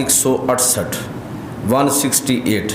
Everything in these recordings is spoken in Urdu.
168 168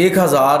1000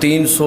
300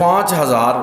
5000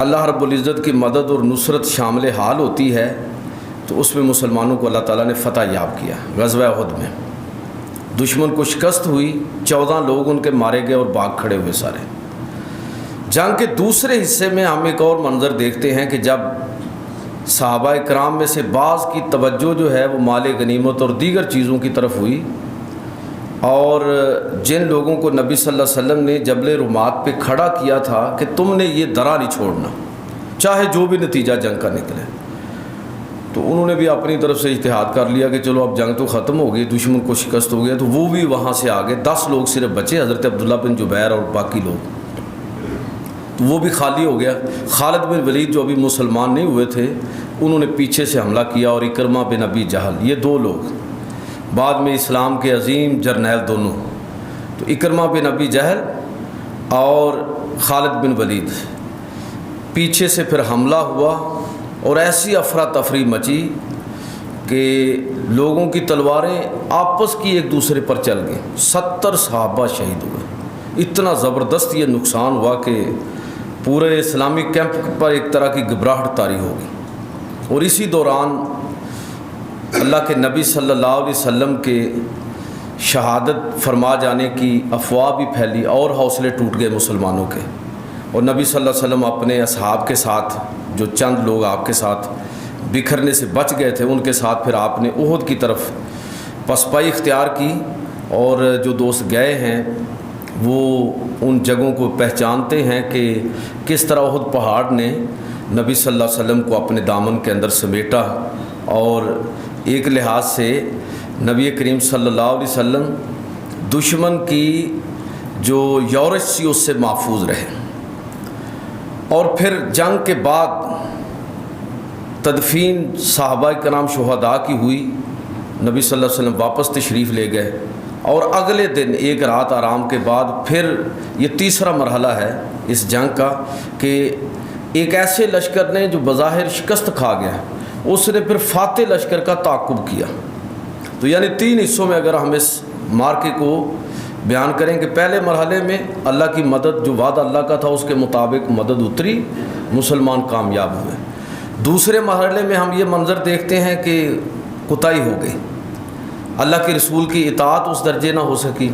اللہ رب العزت کی مدد اور نصرت شامل حال ہوتی ہے تو اس میں مسلمانوں کو اللہ تعالیٰ نے فتح یاب کیا۔ غزوہ احد میں دشمن کو شکست ہوئی، 14 لوگ ان کے مارے گئے اور بھاگ کھڑے ہوئے سارے۔ جنگ کے دوسرے حصے میں ہم ایک اور منظر دیکھتے ہیں کہ جب صحابہ کرام میں سے بعض کی توجہ جو ہے وہ مال غنیمت اور دیگر چیزوں کی طرف ہوئی، اور جن لوگوں کو نبی صلی اللہ علیہ وسلم نے جبل رمات پہ کھڑا کیا تھا کہ تم نے یہ درا نہیں چھوڑنا چاہے جو بھی نتیجہ جنگ کا نکلے، تو انہوں نے بھی اپنی طرف سے اجتہاد کر لیا کہ چلو اب جنگ تو ختم ہو گئی، دشمن کو شکست ہو گیا، تو وہ بھی وہاں سے آگے 10 لوگ صرف بچے، حضرت عبداللہ بن جبیر اور باقی لوگ، تو وہ بھی خالی ہو گیا۔ خالد بن ولید جو ابھی مسلمان نہیں ہوئے تھے انہوں نے پیچھے سے حملہ کیا، اور اکرمہ بن ابی جہل، یہ 2 لوگ بعد میں اسلام کے عظیم جرنیل دونوں، تو اکرمہ بن ابی جہل اور خالد بن ولید، پیچھے سے پھر حملہ ہوا اور ایسی افراتفری مچی کہ لوگوں کی تلواریں آپس کی ایک دوسرے پر چل گئیں، 70 صحابہ شہید ہوئے۔ اتنا زبردست یہ نقصان ہوا کہ پورے اسلامی کیمپ پر ایک طرح کی گھبراہٹ طاری ہو گئی، اور اسی دوران اللہ کے نبی صلی اللہ علیہ وسلم کے شہادت فرما جانے کی افواہ بھی پھیلی اور حوصلے ٹوٹ گئے مسلمانوں کے، اور نبی صلی اللہ علیہ وسلم اپنے اصحاب کے ساتھ جو چند لوگ آپ کے ساتھ بکھرنے سے بچ گئے تھے ان کے ساتھ پھر آپ نے احد کی طرف پسپائی اختیار کی، اور جو دوست گئے ہیں وہ ان جگہوں کو پہچانتے ہیں کہ کس طرح احد پہاڑ نے نبی صلی اللہ علیہ وسلم کو اپنے دامن کے اندر سمیٹا، اور ایک لحاظ سے نبی کریم صلی اللہ علیہ وسلم دشمن کی جو یورش سی اس سے محفوظ رہے۔ اور پھر جنگ کے بعد تدفین صحابہ کرام شہداء کی ہوئی، نبی صلی اللہ علیہ وسلم واپس تشریف لے گئے، اور اگلے دن ایک رات آرام کے بعد پھر یہ تیسرا مرحلہ ہے اس جنگ کا کہ ایک ایسے لشکر نے جو بظاہر شکست کھا گیا اس نے پھر فاتح لشکر کا تعاقب کیا۔ تو یعنی 3 حصوں میں اگر ہم اس مارکے کو بیان کریں کہ پہلے مرحلے میں اللہ کی مدد جو وعدہ اللہ کا تھا اس کے مطابق مدد اتری، مسلمان کامیاب ہوئے۔ دوسرے مرحلے میں ہم یہ منظر دیکھتے ہیں کہ کوتاہی ہو گئی، اللہ کے رسول کی اطاعت اس درجے نہ ہو سکی،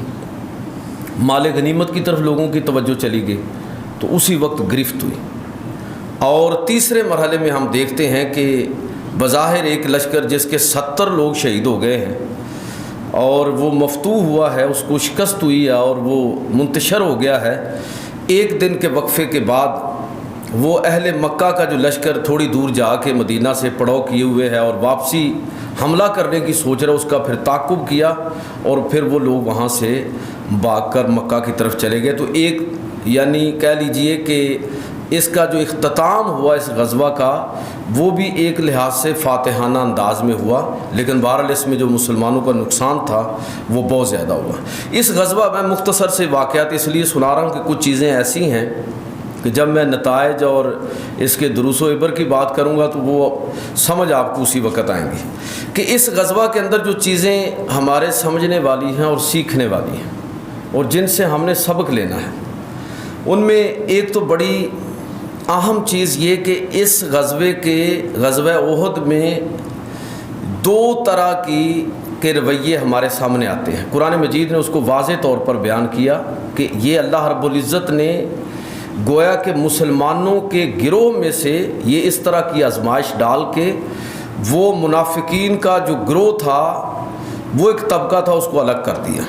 مال غنیمت کی طرف لوگوں کی توجہ چلی گئی، تو اسی وقت گرفت ہوئی۔ اور تیسرے مرحلے میں ہم دیکھتے ہیں کہ بظاہر ایک لشکر جس کے 70 لوگ شہید ہو گئے ہیں اور وہ مفتوح ہوا ہے، اس کو شکست ہوئی ہے اور وہ منتشر ہو گیا ہے، ایک دن کے وقفے کے بعد وہ اہل مکہ کا جو لشکر تھوڑی دور جا کے مدینہ سے پڑاؤ کیے ہوئے ہے اور واپسی حملہ کرنے کی سوچ رہا ہے، اس کا پھر تعاقب کیا، اور پھر وہ لوگ وہاں سے بھاگ کر مکہ کی طرف چلے گئے۔ تو ایک یعنی کہہ لیجئے کہ اس کا جو اختتام ہوا اس غزوہ کا وہ بھی ایک لحاظ سے فاتحانہ انداز میں ہوا، لیکن بہرحال اس میں جو مسلمانوں کا نقصان تھا وہ بہت زیادہ ہوا۔ اس غزوہ میں مختصر سے واقعات اس لیے سنا رہا ہوں کہ کچھ چیزیں ایسی ہیں کہ جب میں نتائج اور اس کے دروس و عبر کی بات کروں گا تو وہ سمجھ آپ کو اسی وقت آئیں گی کہ اس غزوہ کے اندر جو چیزیں ہمارے سمجھنے والی ہیں اور سیکھنے والی ہیں اور جن سے ہم نے سبق لینا ہے، ان میں ایک تو بڑی اہم چیز یہ کہ اس غزوہ احد میں 2 طرح کے رویے ہمارے سامنے آتے ہیں۔ قرآن مجید نے اس کو واضح طور پر بیان کیا کہ یہ اللہ رب العزت نے گویا کہ مسلمانوں کے گروہ میں سے یہ اس طرح کی آزمائش ڈال کے وہ منافقین کا جو گروہ تھا، وہ ایک طبقہ تھا، اس کو الگ کر دیا۔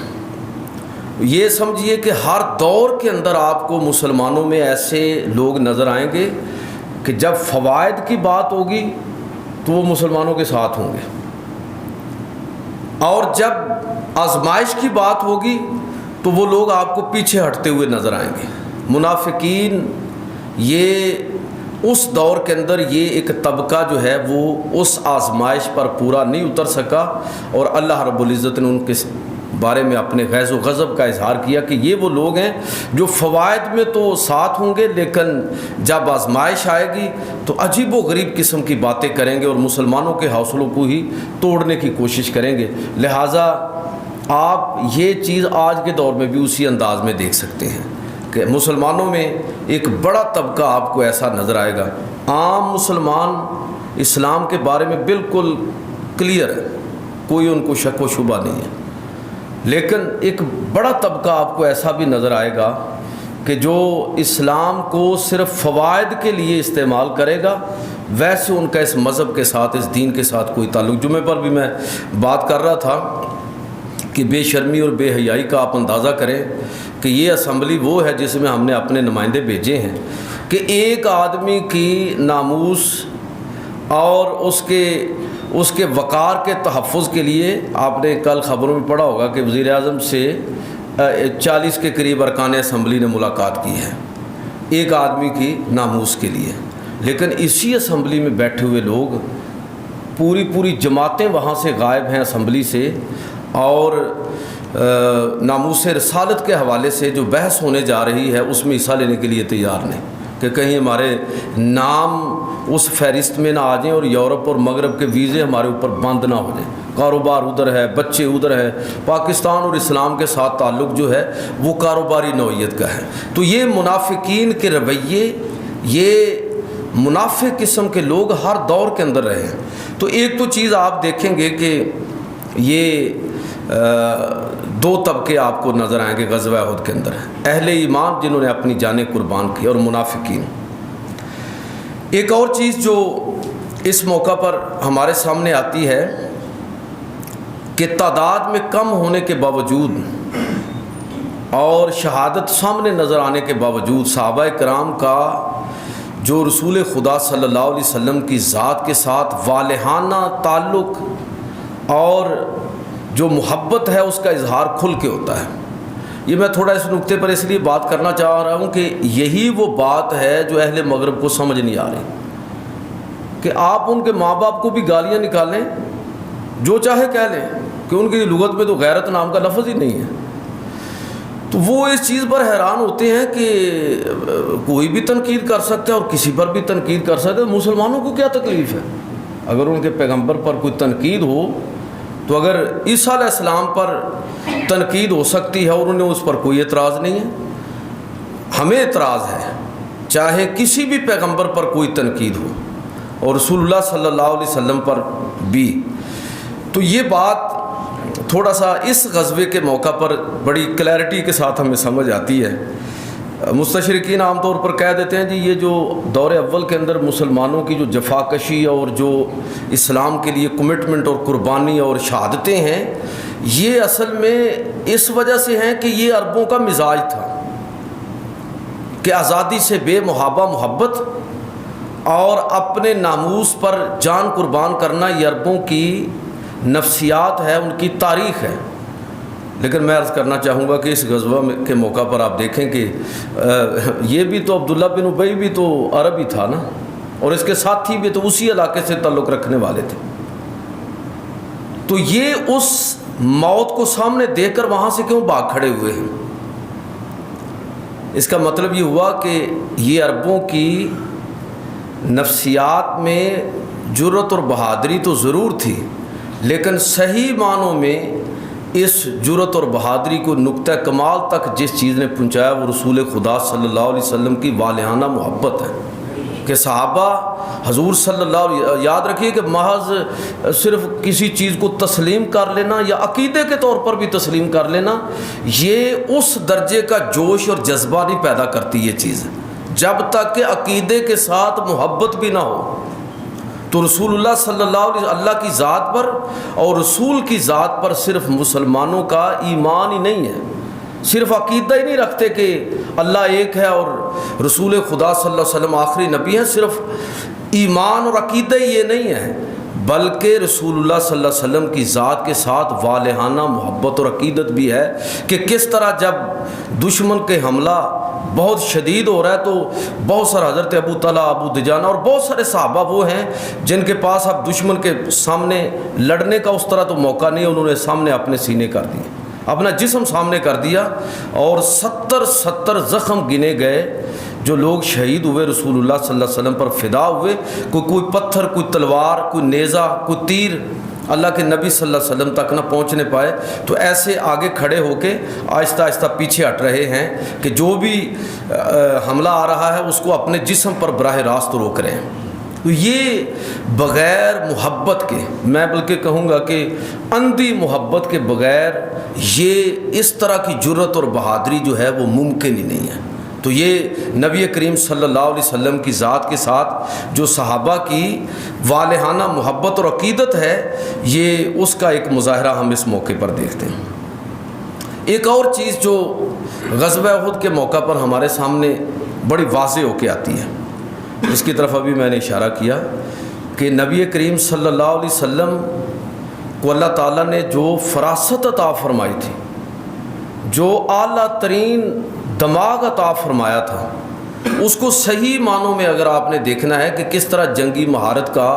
یہ سمجھیے کہ ہر دور کے اندر آپ کو مسلمانوں میں ایسے لوگ نظر آئیں گے کہ جب فوائد کی بات ہوگی تو وہ مسلمانوں کے ساتھ ہوں گے، اور جب آزمائش کی بات ہوگی تو وہ لوگ آپ کو پیچھے ہٹتے ہوئے نظر آئیں گے۔ منافقین یہ اس دور کے اندر یہ ایک طبقہ جو ہے وہ اس آزمائش پر پورا نہیں اتر سکا، اور اللہ رب العزت نے ان کے بارے میں اپنے غیظ و غضب کا اظہار کیا کہ یہ وہ لوگ ہیں جو فوائد میں تو ساتھ ہوں گے لیکن جب آزمائش آئے گی تو عجیب و غریب قسم کی باتیں کریں گے اور مسلمانوں کے حوصلوں کو ہی توڑنے کی کوشش کریں گے۔ لہٰذا آپ یہ چیز آج کے دور میں بھی اسی انداز میں دیکھ سکتے ہیں کہ مسلمانوں میں ایک بڑا طبقہ آپ کو ایسا نظر آئے گا، عام مسلمان اسلام کے بارے میں بالکل کلیئر ہے، کوئی ان کو شک و شبہ نہیں ہے، لیکن ایک بڑا طبقہ آپ کو ایسا بھی نظر آئے گا کہ جو اسلام کو صرف فوائد کے لیے استعمال کرے گا، ویسے ان کا اس مذہب کے ساتھ، اس دین کے ساتھ کوئی تعلق۔ جمعے پر بھی میں بات کر رہا تھا کہ بے شرمی اور بے حیائی کا آپ اندازہ کریں کہ یہ اسمبلی وہ ہے جس میں ہم نے اپنے نمائندے بھیجے ہیں کہ ایک آدمی کی ناموس اور اس کے وقار کے تحفظ کے لیے، آپ نے کل خبروں میں پڑھا ہوگا کہ وزیر اعظم سے 40 کے قریب ارکان اسمبلی نے ملاقات کی ہے ایک آدمی کی ناموس کے لیے، لیکن اسی اسمبلی میں بیٹھے ہوئے لوگ پوری جماعتیں وہاں سے غائب ہیں اسمبلی سے، اور ناموس رسالت کے حوالے سے جو بحث ہونے جا رہی ہے اس میں حصہ لینے کے لیے تیار نہیں کہ کہیں ہمارے نام اس فہرست میں نہ آ جائیں اور یورپ اور مغرب کے ویزے ہمارے اوپر بند نہ ہو جائیں، کاروبار ادھر ہے، بچے ادھر ہے، پاکستان اور اسلام کے ساتھ تعلق جو ہے وہ کاروباری نوعیت کا ہے۔ تو یہ منافقین کے رویے، یہ منافق قسم کے لوگ ہر دور کے اندر رہے ہیں۔ تو ایک تو چیز آپ دیکھیں گے کہ یہ دو طبقے آپ کو نظر آئیں گے غزوہ احد کے اندر، اہل ایمان جنہوں نے اپنی جانیں قربان کی، اور منافقین۔ ایک اور چیز جو اس موقع پر ہمارے سامنے آتی ہے کہ تعداد میں کم ہونے کے باوجود اور شہادت سامنے نظر آنے کے باوجود صحابہ کرام کا جو رسول خدا صلی اللہ علیہ وسلم کی ذات کے ساتھ والہانہ تعلق اور جو محبت ہے اس کا اظہار کھل کے ہوتا ہے۔ یہ میں تھوڑا اس نقطے پر اس لیے بات کرنا چاہ رہا ہوں کہ یہی وہ بات ہے جو اہل مغرب کو سمجھ نہیں آ رہی، کہ آپ ان کے ماں باپ کو بھی گالیاں نکالیں، جو چاہے کہہ لیں، کہ ان کی لغت میں تو غیرت نام کا لفظ ہی نہیں ہے، تو وہ اس چیز پر حیران ہوتے ہیں کہ کوئی بھی تنقید کر سکتا ہے اور کسی پر بھی تنقید کر سکتا ہے، مسلمانوں کو کیا تکلیف ہے؟ اگر ان کے پیغمبر پر کوئی تنقید ہو تو اگر عیسیٰ علیہ السلام پر تنقید ہو سکتی ہے اور انہیں اس پر کوئی اعتراض نہیں ہے، ہمیں اعتراض ہے چاہے کسی بھی پیغمبر پر کوئی تنقید ہو، اور رسول اللہ صلی اللہ علیہ وسلم پر بھی۔ تو یہ بات تھوڑا سا اس غزوے کے موقع پر بڑی کلیئرٹی کے ساتھ ہمیں سمجھ آتی ہے۔ مستشرقین عام طور پر کہہ دیتے ہیں جی یہ جو دور اول کے اندر مسلمانوں کی جو جفاکشی اور جو اسلام کے لیے کمٹمنٹ اور قربانی اور شہادتیں ہیں، یہ اصل میں اس وجہ سے ہیں کہ یہ عربوں کا مزاج تھا کہ آزادی سے بے محابہ محبت اور اپنے ناموس پر جان قربان کرنا یہ عربوں کی نفسیات ہے، ان کی تاریخ ہے۔ لیکن میں عرض کرنا چاہوں گا کہ اس غزوہ کے موقع پر آپ دیکھیں کہ یہ بھی تو عبداللہ بن ابی بھی تو عرب ہی تھا نا، اور اس کے ساتھی بھی تو اسی علاقے سے تعلق رکھنے والے تھے، تو یہ اس موت کو سامنے دیکھ کر وہاں سے کیوں بھاگ کھڑے ہوئے ہیں؟ اس کا مطلب یہ ہوا کہ یہ عربوں کی نفسیات میں جرأت اور بہادری تو ضرور تھی، لیکن صحیح معنوں میں اس جرأت اور بہادری کو نقطہ کمال تک جس چیز نے پہنچایا وہ رسول خدا صلی اللہ علیہ وسلم کی والہانہ محبت ہے کہ صحابہ حضور صلی اللہ علیہ، یاد رکھیے کہ محض صرف کسی چیز کو تسلیم کر لینا یا عقیدے کے طور پر بھی تسلیم کر لینا، یہ اس درجے کا جوش اور جذبہ نہیں پیدا کرتی یہ چیز، جب تک کہ عقیدے کے ساتھ محبت بھی نہ ہو۔ تو رسول اللہ صلی اللہ علیہ وسلم اللہ کی ذات پر اور رسول کی ذات پر صرف مسلمانوں کا ایمان ہی نہیں ہے، صرف عقیدہ ہی نہیں رکھتے کہ اللہ ایک ہے اور رسول خدا صلی اللہ علیہ وسلم آخری نبی ہیں، صرف ایمان اور عقیدہ ہی یہ نہیں ہے، بلکہ رسول اللہ صلی اللہ علیہ وسلم کی ذات کے ساتھ والہانہ محبت اور عقیدت بھی ہے کہ کس طرح جب دشمن کے حملہ بہت شدید ہو رہا ہے تو بہت سارے حضرت ابو طلحہ، ابو دجانہ اور بہت سارے صحابہ وہ ہیں جن کے پاس اب دشمن کے سامنے لڑنے کا اس طرح تو موقع نہیں، انہوں نے سامنے اپنے سینے کر دیے، اپنا جسم سامنے کر دیا، اور 70 زخم گنے گئے جو لوگ شہید ہوئے رسول اللہ صلی اللہ علیہ وسلم پر فدا ہوئے، کوئی پتھر، کوئی تلوار، کوئی نیزہ، کوئی تیر، اللہ کے نبی صلی اللہ علیہ وسلم تک نہ پہنچنے پائے، تو ایسے آگے کھڑے ہو کے آہستہ آہستہ پیچھے ہٹ رہے ہیں کہ جو بھی حملہ آ رہا ہے اس کو اپنے جسم پر براہ راست روک رہے ہیں۔ تو یہ بغیر محبت کے، میں بلکہ کہوں گا کہ اندھی محبت کے بغیر یہ اس طرح کی جرأت اور بہادری جو ہے وہ ممکن ہی نہیں ہے۔ تو یہ نبی کریم صلی اللہ علیہ وسلم کی ذات کے ساتھ جو صحابہ کی والہانہ محبت اور عقیدت ہے، یہ اس کا ایک مظاہرہ ہم اس موقع پر دیکھتے ہیں۔ ایک اور چیز جو غزوہ احد کے موقع پر ہمارے سامنے بڑی واضح ہو کے آتی ہے، جس کی طرف ابھی میں نے اشارہ کیا کہ نبی کریم صلی اللہ علیہ وسلم کو اللہ تعالیٰ نے جو فراست عطا فرمائی تھی، جو اعلیٰ ترین دماغ عطا فرمایا تھا، اس کو صحیح معنوں میں اگر آپ نے دیکھنا ہے کہ کس طرح جنگی مہارت کا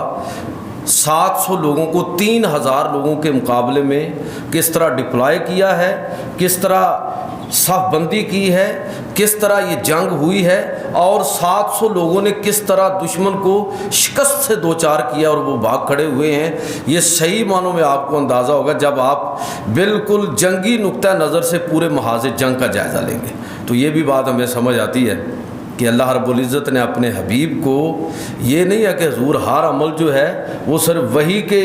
700 لوگوں کو 3000 لوگوں کے مقابلے میں کس طرح ڈپلائے کیا ہے، کس طرح صف بندی کی ہے، کس طرح یہ جنگ ہوئی ہے، اور 700 لوگوں نے کس طرح دشمن کو شکست سے دوچار کیا اور وہ بھاگ کھڑے ہوئے ہیں، یہ صحیح معنوں میں آپ کو اندازہ ہوگا جب آپ بالکل جنگی نقطہ نظر سے پورے محاذ جنگ کا جائزہ لیں گے۔ تو یہ بھی بات ہمیں سمجھ آتی ہے کہ اللہ رب العزت نے اپنے حبیب کو یہ نہیں ہے کہ حضور ہر عمل جو ہے وہ صرف وحی کے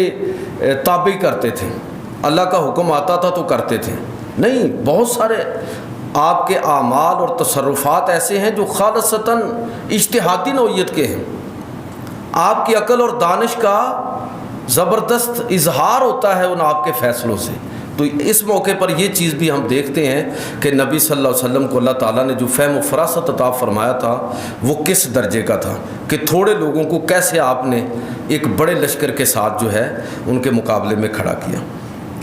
تابع کرتے تھے، اللہ کا حکم آتا تھا تو کرتے تھے، نہیں، بہت سارے آپ کے اعمال اور تصرفات ایسے ہیں جو خالصتاً اجتہادی نوعیت کے ہیں۔ آپ کی عقل اور دانش کا زبردست اظہار ہوتا ہے ان آپ کے فیصلوں سے۔ تو اس موقع پر یہ چیز بھی ہم دیکھتے ہیں کہ نبی صلی اللہ علیہ وسلم کو اللہ تعالیٰ نے جو فہم و فراست عطا فرمایا تھا وہ کس درجے کا تھا کہ تھوڑے لوگوں کو کیسے آپ نے ایک بڑے لشکر کے ساتھ جو ہے ان کے مقابلے میں کھڑا کیا۔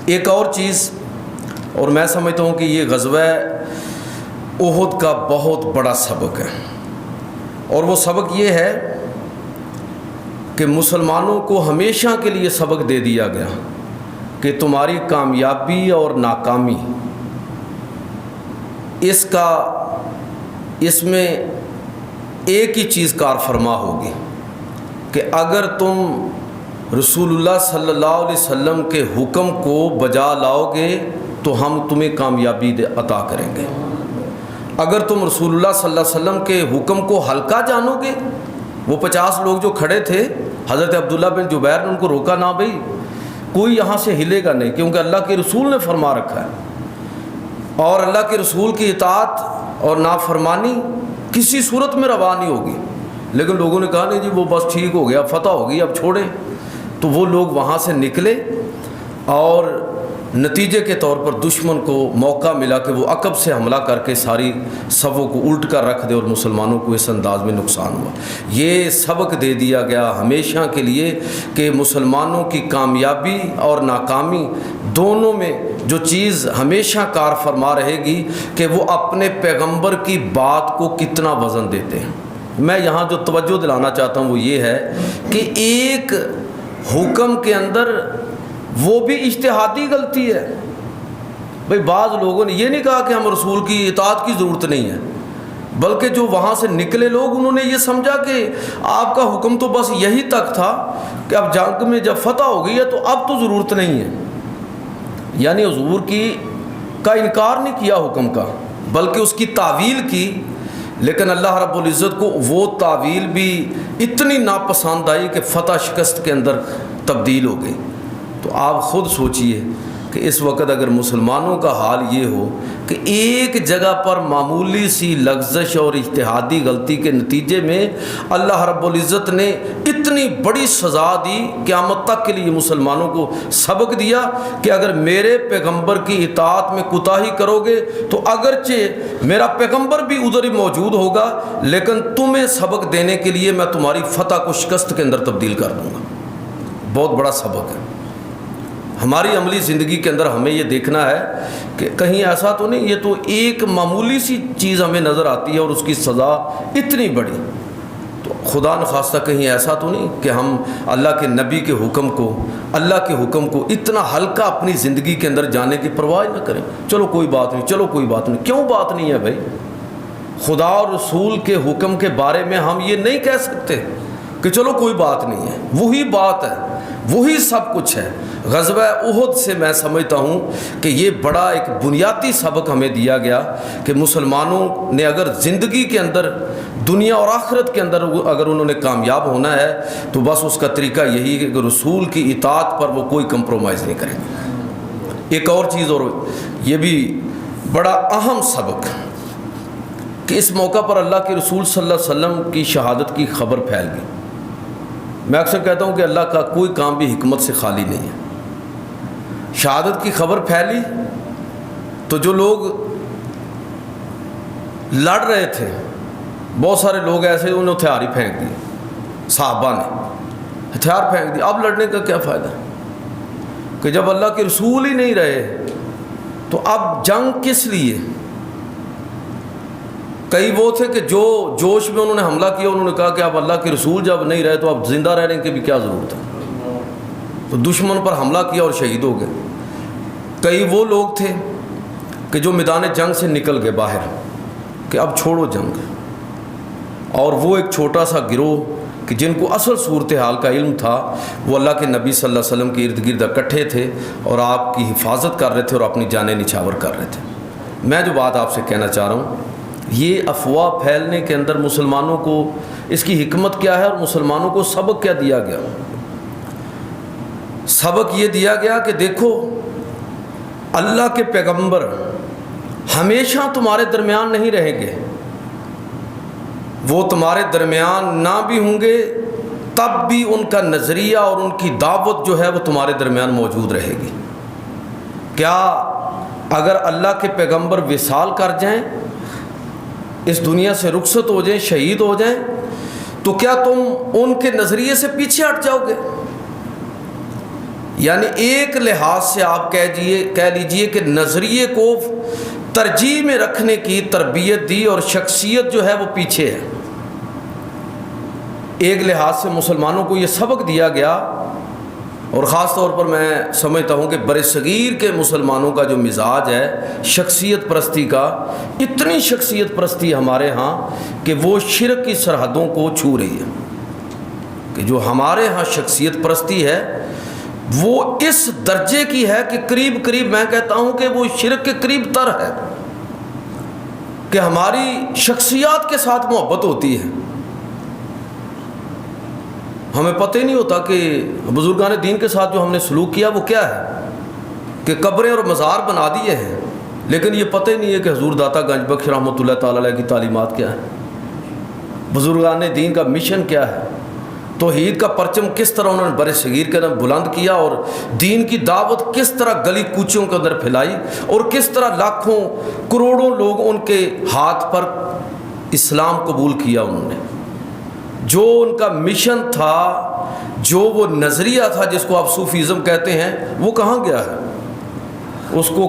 ایک اور چیز، اور میں سمجھتا ہوں کہ یہ غزوہ احد کا بہت بڑا سبق ہے، اور وہ سبق یہ ہے کہ مسلمانوں کو ہمیشہ کے لیے سبق دے دیا گیا کہ تمہاری کامیابی اور ناکامی اس میں ایک ہی چیز کار فرما ہوگی کہ اگر تم رسول اللہ صلی اللہ علیہ وسلم کے حکم کو بجا لاؤ گے تو ہم تمہیں کامیابی عطا کریں گے۔ اگر تم رسول اللہ صلی اللہ علیہ وسلم کے حکم کو ہلکا جانو گے، وہ 50 لوگ جو کھڑے تھے، حضرت عبداللہ بن جبیر نے ان کو روکا، نہ بھائی کوئی یہاں سے ہلے گا نہیں، کیونکہ اللہ کے رسول نے فرما رکھا ہے، اور اللہ کے رسول کی اطاعت اور نافرمانی کسی صورت میں روا نہیں ہوگی۔ لیکن لوگوں نے کہا نہیں جی وہ بس ٹھیک ہو گیا، فتح ہو گئی، اب چھوڑیں۔ تو وہ لوگ وہاں سے نکلے، اور نتیجے کے طور پر دشمن کو موقع ملا کہ وہ عقب سے حملہ کر کے ساری صفوں کو الٹ کر رکھ دے، اور مسلمانوں کو اس انداز میں نقصان ہوا۔ یہ سبق دے دیا گیا ہمیشہ کے لیے کہ مسلمانوں کی کامیابی اور ناکامی دونوں میں جو چیز ہمیشہ کار فرما رہے گی کہ وہ اپنے پیغمبر کی بات کو کتنا وزن دیتے ہیں۔ میں یہاں جو توجہ دلانا چاہتا ہوں وہ یہ ہے کہ ایک حکم کے اندر وہ بھی اجتہادی غلطی ہے۔ بھئی بعض لوگوں نے یہ نہیں کہا کہ ہم رسول کی اطاعت کی ضرورت نہیں ہے، بلکہ جو وہاں سے نکلے لوگ انہوں نے یہ سمجھا کہ آپ کا حکم تو بس یہی تک تھا کہ اب جنگ میں جب فتح ہو گئی ہے تو اب تو ضرورت نہیں ہے، یعنی حضور کا انکار نہیں کیا حکم کا، بلکہ اس کی تعویل کی۔ لیکن اللہ رب العزت کو وہ تعویل بھی اتنی ناپسند آئی کہ فتح شکست کے اندر تبدیل ہو گئی۔ تو آپ خود سوچئے کہ اس وقت اگر مسلمانوں کا حال یہ ہو کہ ایک جگہ پر معمولی سی لغزش اور اجتہادی غلطی کے نتیجے میں اللہ رب العزت نے اتنی بڑی سزا دی، قیامت تک کے لیے مسلمانوں کو سبق دیا کہ اگر میرے پیغمبر کی اطاعت میں کوتاہی کرو گے تو اگرچہ میرا پیغمبر بھی ادھر ہی موجود ہوگا، لیکن تمہیں سبق دینے کے لیے میں تمہاری فتح کو شکست کے اندر تبدیل کر دوں گا۔ بہت بڑا سبق ہے۔ ہماری عملی زندگی کے اندر ہمیں یہ دیکھنا ہے کہ کہیں ایسا تو نہیں، یہ تو ایک معمولی سی چیز ہمیں نظر آتی ہے اور اس کی سزا اتنی بڑی، تو خدا نخواستہ کہیں ایسا تو نہیں کہ ہم اللہ کے نبی کے حکم کو، اللہ کے حکم کو اتنا ہلکا اپنی زندگی کے اندر جانے کی پرواہ نہ کریں۔ چلو کوئی بات نہیں، چلو کوئی بات نہیں۔ کیوں بات نہیں ہے بھائی؟ خدا اور رسول کے حکم کے بارے میں ہم یہ نہیں کہہ سکتے کہ چلو کوئی بات نہیں ہے، وہی بات ہے، وہی سب کچھ ہے۔ غزوہ احد سے میں سمجھتا ہوں کہ یہ بڑا ایک بنیادی سبق ہمیں دیا گیا کہ مسلمانوں نے اگر زندگی کے اندر دنیا اور آخرت کے اندر اگر انہوں نے کامیاب ہونا ہے تو بس اس کا طریقہ یہی ہے کہ رسول کی اطاعت پر وہ کوئی کمپرومائز نہیں کریں گے۔ ایک اور چیز، اور یہ بھی بڑا اہم سبق، کہ اس موقع پر اللہ کے رسول صلی اللہ علیہ وسلم کی شہادت کی خبر پھیل گئی۔ میں اکثر کہتا ہوں کہ اللہ کا کوئی کام بھی حکمت سے خالی نہیں ہے۔ شہادت کی خبر پھیلی تو جو لوگ لڑ رہے تھے، بہت سارے لوگ ایسے انہوں نے ہتھیار ہی پھینک دیے، صحابہ نے ہتھیار پھینک دیے۔ اب لڑنے کا کیا فائدہ کہ جب اللہ کے رسول ہی نہیں رہے تو اب جنگ کس لیے؟ کئی وہ تھے کہ جو جوش میں انہوں نے حملہ کیا، انہوں نے کہا کہ اب اللہ کے رسول جب نہیں رہے تو اب زندہ رہنے کی بھی کیا ضرورت ہے، تو دشمن پر حملہ کیا اور شہید ہو گئے۔ کئی وہ لوگ تھے کہ جو میدان جنگ سے نکل گئے باہر کہ اب چھوڑو جنگ، اور وہ ایک چھوٹا سا گروہ کہ جن کو اصل صورتحال کا علم تھا، وہ اللہ کے نبی صلی اللہ علیہ وسلم کے ارد گرد اکٹھے تھے اور آپ کی حفاظت کر رہے تھے اور اپنی جانیں نچھاور کر رہے تھے۔ میں جو بات آپ سے کہنا چاہ رہا ہوں، یہ افواہ پھیلنے کے اندر مسلمانوں کو اس کی حکمت کیا ہے اور مسلمانوں کو سبق کیا دیا گیا؟ سبق یہ دیا گیا کہ دیکھو، اللہ کے پیغمبر ہمیشہ تمہارے درمیان نہیں رہیں گے، وہ تمہارے درمیان نہ بھی ہوں گے تب بھی ان کا نظریہ اور ان کی دعوت جو ہے وہ تمہارے درمیان موجود رہے گی۔ کیا اگر اللہ کے پیغمبر وصال کر جائیں، اس دنیا سے رخصت ہو جائیں، شہید ہو جائیں، تو کیا تم ان کے نظریے سے پیچھے ہٹ جاؤ گے؟ یعنی ایک لحاظ سے آپ کہہ لیجئے کہ نظریے کو ترجیح میں رکھنے کی تربیت دی اور شخصیت جو ہے وہ پیچھے ہے۔ ایک لحاظ سے مسلمانوں کو یہ سبق دیا گیا، اور خاص طور پر میں سمجھتا ہوں کہ برصغیر کے مسلمانوں کا جو مزاج ہے شخصیت پرستی کا، اتنی شخصیت پرستی ہمارے ہاں کہ وہ شرک کی سرحدوں کو چھو رہی ہے، کہ جو ہمارے ہاں شخصیت پرستی ہے وہ اس درجے کی ہے کہ قریب میں کہتا ہوں کہ وہ شرک کے قریب تر ہے، کہ ہماری شخصیات کے ساتھ محبت ہوتی ہے۔ ہمیں پتہ ہی نہیں ہوتا کہ بزرگان دین کے ساتھ جو ہم نے سلوک کیا وہ کیا ہے، کہ قبریں اور مزار بنا دیے ہیں، لیکن یہ پتہ ہی نہیں ہے کہ حضور داتا گنج بخش رحمۃ اللہ تعالی علیہ کی تعلیمات کیا ہے، بزرگان دین کا مشن کیا ہے، توحید کا پرچم کس طرح انہوں نے برصغیر کے اندر بلند کیا، اور دین کی دعوت کس طرح گلی کوچوں کے اندر پھیلائی، اور کس طرح لاکھوں کروڑوں لوگ ان کے ہاتھ پر اسلام قبول کیا انہوں نے۔ جو ان کا مشن تھا، جو وہ نظریہ تھا جس کو آپ صوفیزم کہتے ہیں، وہ کہاں گیا ہے؟ اس کو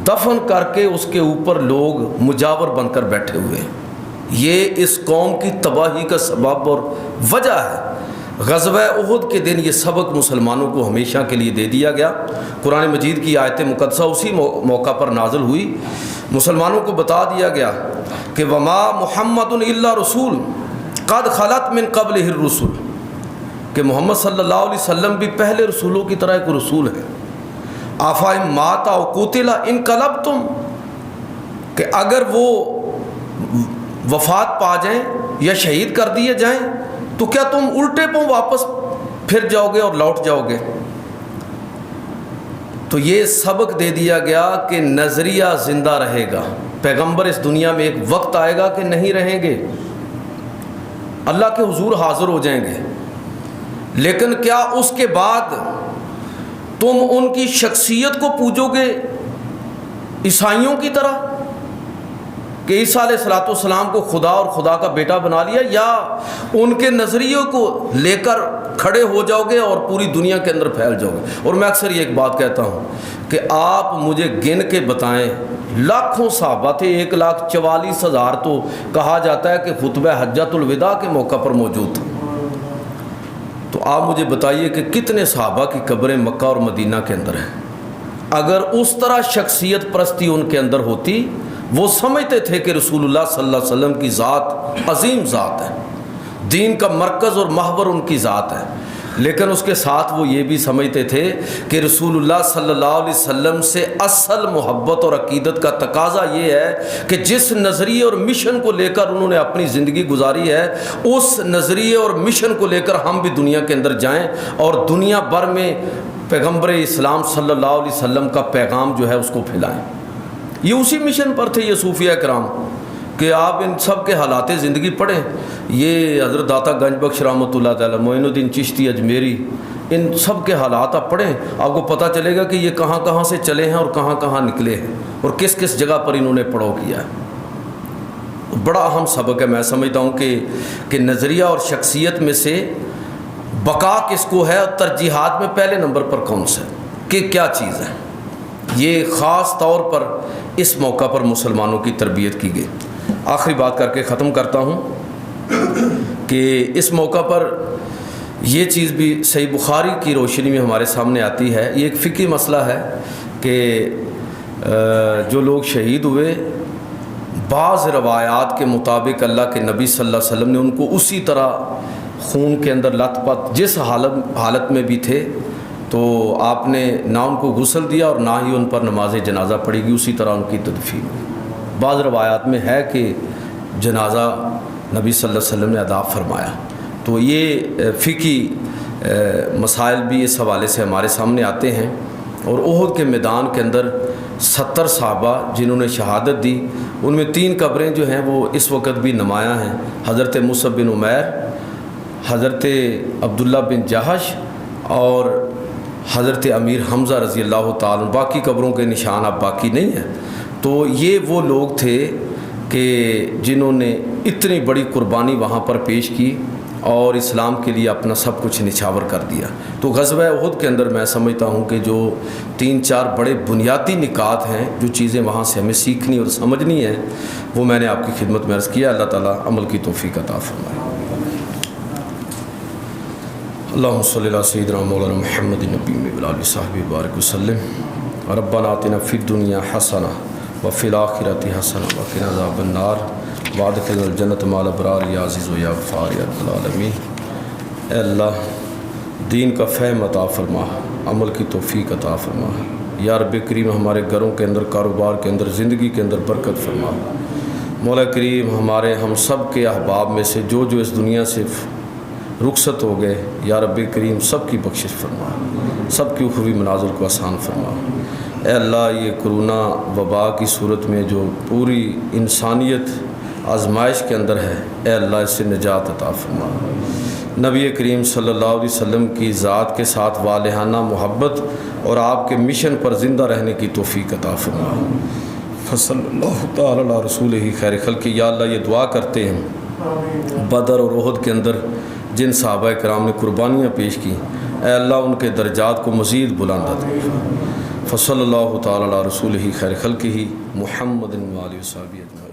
دفن کر کے اس کے اوپر لوگ مجاور بن کر بیٹھے ہوئے ہیں۔ یہ اس قوم کی تباہی کا سبب اور وجہ ہے۔ غزوہ احد کے دن یہ سبق مسلمانوں کو ہمیشہ کے لیے دے دیا گیا۔ قرآن مجید کی آیت مقدسہ اسی موقع پر نازل ہوئی، مسلمانوں کو بتا دیا گیا کہ وما محمد الا رسول قد خلت من قبلہ الرسل، کہ محمد صلی اللہ علیہ وسلم بھی پہلے رسولوں کی طرح ایک رسول ہے۔ آفا مات او قتل انقلبتم، کہ اگر وہ وفات پا جائیں یا شہید کر دیے جائیں تو کیا تم الٹے پاؤں واپس پھر جاؤ گے اور لوٹ جاؤ گے؟ تو یہ سبق دے دیا گیا کہ نظریہ زندہ رہے گا، پیغمبر اس دنیا میں ایک وقت آئے گا کہ نہیں رہیں گے، اللہ کے حضور حاضر ہو جائیں گے، لیکن کیا اس کے بعد تم ان کی شخصیت کو پوجو گے عیسائیوں کی طرح کہ عیسیٰ علیہ الصلوۃ والسلام کو خدا اور خدا کا بیٹا بنا لیا، یا ان کے نظریوں کو لے کر کھڑے ہو جاؤ گے اور پوری دنیا کے اندر پھیل جاؤ گے؟ اور میں اکثر یہ ایک بات کہتا ہوں کہ آپ مجھے گن کے بتائیں، لاکھوں صحابہ تھے، 1,44,000 تو کہا جاتا ہے کہ خطبہ حجۃ الوداع کے موقع پر موجود تھا، تو آپ مجھے بتائیے کہ کتنے صحابہ کی قبریں مکہ اور مدینہ کے اندر ہیں؟ اگر اس طرح شخصیت پرستی ان کے اندر ہوتی، وہ سمجھتے تھے کہ رسول اللہ صلی اللہ علیہ وسلم کی ذات عظیم ذات ہے، دین کا مرکز اور محور ان کی ذات ہے، لیکن اس کے ساتھ وہ یہ بھی سمجھتے تھے کہ رسول اللہ صلی اللہ علیہ وسلم سے اصل محبت اور عقیدت کا تقاضا یہ ہے کہ جس نظریے اور مشن کو لے کر انہوں نے اپنی زندگی گزاری ہے، اس نظریے اور مشن کو لے کر ہم بھی دنیا کے اندر جائیں اور دنیا بھر میں پیغمبر اسلام صلی اللہ علیہ وسلم کا پیغام جو ہے اس کو پھیلائیں۔ یہ اسی مشن پر تھے یہ صوفیہ کرام کہ آپ ان سب کے حالات زندگی پڑھیں۔ یہ حضرت داتا گنج بخش رحمۃ اللہ تعالیٰ، معین الدین چشتی اجمیری، ان سب کے حالات آپ پڑھیں، آپ کو پتہ چلے گا کہ یہ کہاں کہاں سے چلے ہیں اور کہاں کہاں نکلے ہیں اور کس کس جگہ پر انہوں نے پڑاؤ کیا ہے۔ بڑا اہم سبق ہے، میں سمجھتا ہوں کہ نظریہ اور شخصیت میں سے بقا کس کو ہے اور ترجیحات میں پہلے نمبر پر کون سا ہے کہ کیا چیز ہے۔ یہ خاص طور پر اس موقع پر مسلمانوں کی تربیت کی گئی۔ آخری بات کر کے ختم کرتا ہوں کہ اس موقع پر یہ چیز بھی صحیح بخاری کی روشنی میں ہمارے سامنے آتی ہے۔ یہ ایک فقہی مسئلہ ہے کہ جو لوگ شہید ہوئے، بعض روایات کے مطابق اللہ کے نبی صلی اللہ علیہ وسلم نے ان کو اسی طرح خون کے اندر لت پت جس حالت میں بھی تھے تو آپ نے نہ ان کو غسل دیا اور نہ ہی ان پر نماز جنازہ پڑھی گئی، اسی طرح ان کی تدفین ہوئی۔ بعض روایات میں ہے کہ جنازہ نبی صلی اللہ علیہ وسلم نے ادا فرمایا۔ تو یہ فقہی مسائل بھی اس حوالے سے ہمارے سامنے آتے ہیں۔ اور احد کے میدان کے اندر 70 صحابہ جنہوں نے شہادت دی، ان میں 3 قبریں جو ہیں وہ اس وقت بھی نمایاں ہیں، حضرت مصعب بن عمیر، حضرت عبداللہ بن جہش اور حضرت امیر حمزہ رضی اللہ تعالیٰ۔ باقی قبروں کے نشان اب باقی نہیں ہیں۔ تو یہ وہ لوگ تھے کہ جنہوں نے اتنی بڑی قربانی وہاں پر پیش کی اور اسلام کے لیے اپنا سب کچھ نچھاور کر دیا۔ تو غزوہ احد کے اندر میں سمجھتا ہوں کہ جو 3-4 بڑے بنیادی نکات ہیں، جو چیزیں وہاں سے ہمیں سیکھنی اور سمجھنی ہیں، وہ میں نے آپ کی خدمت میں عرض کیا۔ اللہ تعالیٰ عمل کی توفیق عطا فرمائے۔ اللہم صلی اللہ سیدنا مولانا محمد نبی وآلہ صحبہ بارک وسلم۔ ربنا آتنا فی الدنیا حسنہ وفی الآخرۃ حسنہ وقنا عذاب النار وادخلنا الجنۃ مع الابرار یا عزیز و یا غفار یا رب العالمین۔ اے اللہ، دین کا فہم عطا فرما، عمل کی توفیق عطا فرما۔ یا رب کریم، ہمارے گھروں کے اندر، کاروبار کے اندر، زندگی کے اندر برکت فرما۔ مولا کریم، ہمارے ہم سب کے احباب میں سے جو اس دنیا سے رخصت ہو گئے، یا رب کریم سب کی بخشش فرما، سب کی اخروی منازل کو آسان فرما۔ اے اللہ، یہ کرونا وبا کی صورت میں جو پوری انسانیت آزمائش کے اندر ہے، اے اللہ اس سے نجات عطا فرما۔ نبی کریم صلی اللہ علیہ وسلم کی ذات کے ساتھ والہانہ محبت اور آپ کے مشن پر زندہ رہنے کی توفیق عطا فرما۔ فصلی اللہ تعالی علی رسولہ خیر خلق۔ یا اللہ، یہ دعا کرتے ہیں بدر اور احد کے اندر جن صحابہ کرام نے قربانیاں پیش کی، اے اللہ ان کے درجات کو مزید بلند فرما۔ فصلی اللہ تعالی علی رسولہ خیر خلقہ محمد وآلہ وصحبہ اجمعین۔